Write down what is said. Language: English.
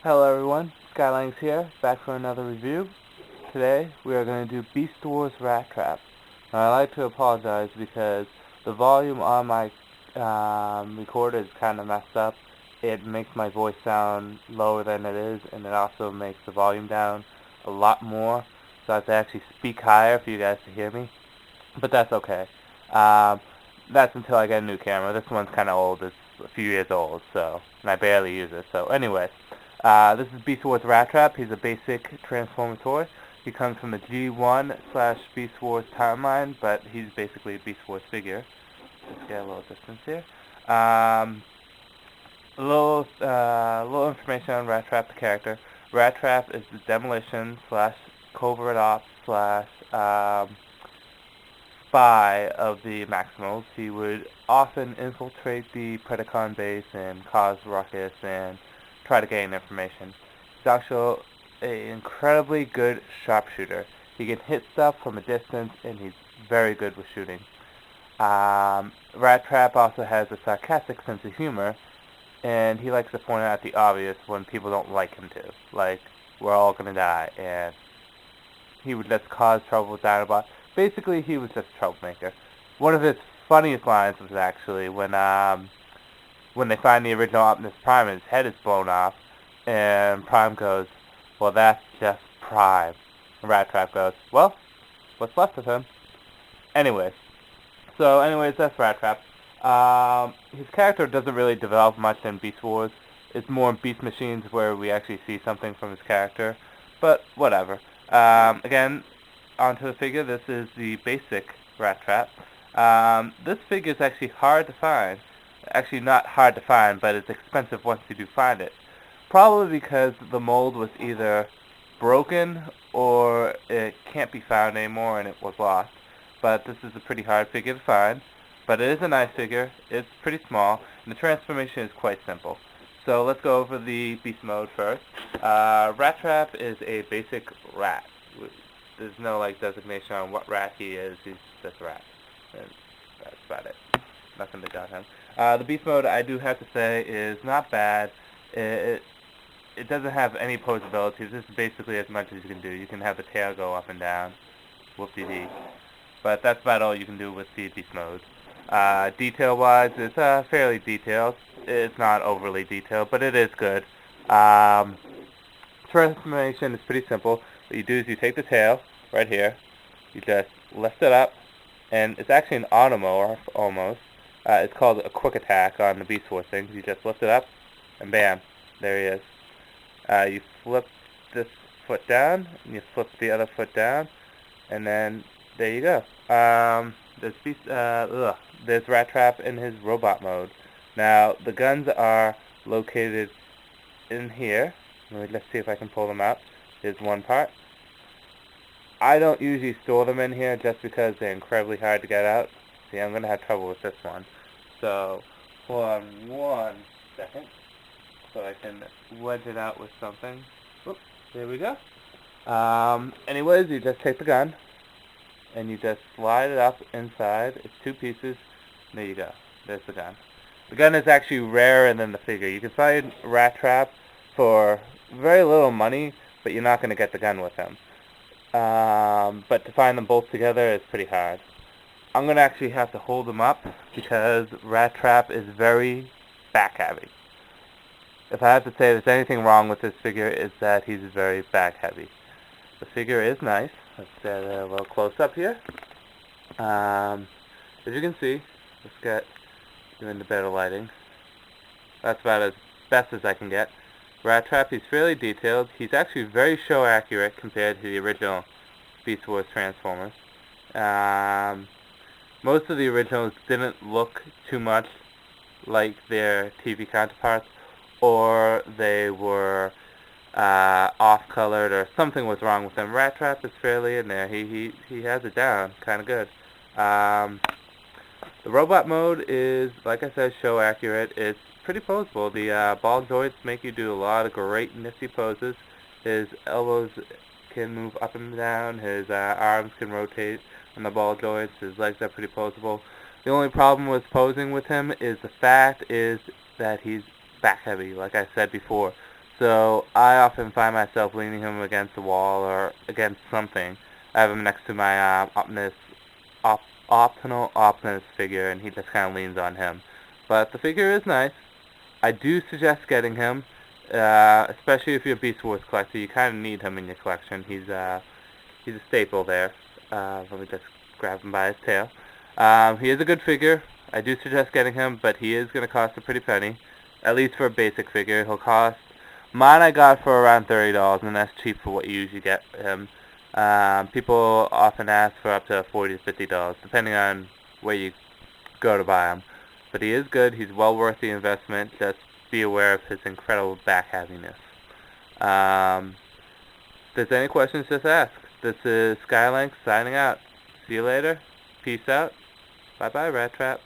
Hello everyone, Skylangs here, back for another review. Today we are going to do Beast Wars Rattrap. Now I like to apologize because the volume on my recorder is kind of messed up. It makes my voice sound lower than it is, and it also makes the volume down a lot more, so I have to actually speak higher for you guys to hear me. But that's okay. Um, that's until I get a new camera. This one's kind of old. It's a few years old, and I barely use it. So anyway, this is Beast Wars Rattrap. He's a basic Transformer toy. He comes from the G1/Beast Wars timeline, but he's basically a Beast Wars figure. Let's get a little distance here. A little information on Rattrap, the character. Rattrap is the demolition/covert ops/spy of the Maximals. He would often infiltrate the Predacon base and cause ruckus and try to gain information. He's also an incredibly good sharpshooter. He can hit stuff from a distance, and he's very good with shooting. Rattrap also has a sarcastic sense of humor, and he likes to point out the obvious when people don't like him to. Like, we're all gonna die, and he would just cause trouble with Dinobot. Basically, he was just a troublemaker. One of his funniest lines was actually when they find the original Optimus Prime and his head is blown off, and Prime goes, "Well, that's just Prime." And Rattrap goes, "Well, what's left of him?" Anyways, that's Rattrap. His character doesn't really develop much in Beast Wars. It's more in Beast Machines where we actually see something from his character, but whatever. Again, onto the figure. This is the basic Rattrap. This figure is actually hard to find. Actually, not hard to find, but it's expensive once you do find it. Probably because the mold was either broken or it can't be found anymore and it was lost. But this is a pretty hard figure to find. But it is a nice figure. It's pretty small, and the transformation is quite simple. So let's go over the beast mode first. Rattrap is a basic rat. There's no designation on what rat he is. He's just a rat. And that's about it. Nothing big on him. The beast mode, I do have to say, is not bad. It doesn't have any pose abilities. This is basically as much as you can do. You can have the tail go up and down. Whoop-de-dee. But that's about all you can do with the beast mode. Detail-wise, it's fairly detailed. It's not overly detailed, but it is good. Transformation is pretty simple. What you do is you take the tail, right here, you just lift it up, and it's actually an automorph, almost. It's called a quick attack on the Beast Wars things. You just lift it up, and bam, there he is. You flip this foot down, and you flip the other foot down, and then there you go. There's Rattrap in his robot mode. Now, the guns are located in here. Let's see if I can pull them out. Here's one part. I don't usually store them in here just because they're incredibly hard to get out. See, I'm going to have trouble with this one. So, hold on 1 second so I can wedge it out with something. Whoop, there we go. Anyways, you just take the gun and you just slide it up inside. It's 2 pieces. There you go. There's the gun. The gun is actually rarer than the figure. You can find Rattrap for very little money, but you're not going to get the gun with him. But to find them both together is pretty hard. I'm going to actually have to hold them up because Rattrap is very back heavy. If I have to say there's anything wrong with this figure, it's that he's very back heavy. The figure is nice. Let's get a little close up here. As you can see, let's get you into better lighting. That's about as best as I can get. Rattrap, he's fairly detailed. He's actually very show accurate compared to the original Beast Wars Transformers. Most of the originals didn't look too much like their TV counterparts, or they were off-colored, or something was wrong with them. Rattrap is fairly in there. He has it down, kind of good. The robot mode is, like I said, show accurate. It's pretty poseable. The ball joints make you do a lot of great nifty poses. His elbows can move up and down. His arms can rotate on the ball joints. His legs are pretty poseable. The only problem with posing with him is the fact is that he's back heavy, like I said before. So I often find myself leaning him against the wall or against something. I have him next to my optional Optimus figure, and he just kind of leans on him. But the figure is nice. I do suggest getting him, especially if you're a Beast Wars collector. You kind of need him in your collection. He's a staple there. Let me just grab him by his tail. He is a good figure. I do suggest getting him, but he is going to cost a pretty penny, at least for a basic figure. He'll cost, mine I got for around $30, and that's cheap for what you usually get him. People often ask for up to $40 to $50, depending on where you go to buy him. But he is good. He's well worth the investment. Just be aware of his incredible back heaviness. If there's any questions, just ask. This is Skylink signing out. See you later. Peace out. Bye-bye, Rat Trap.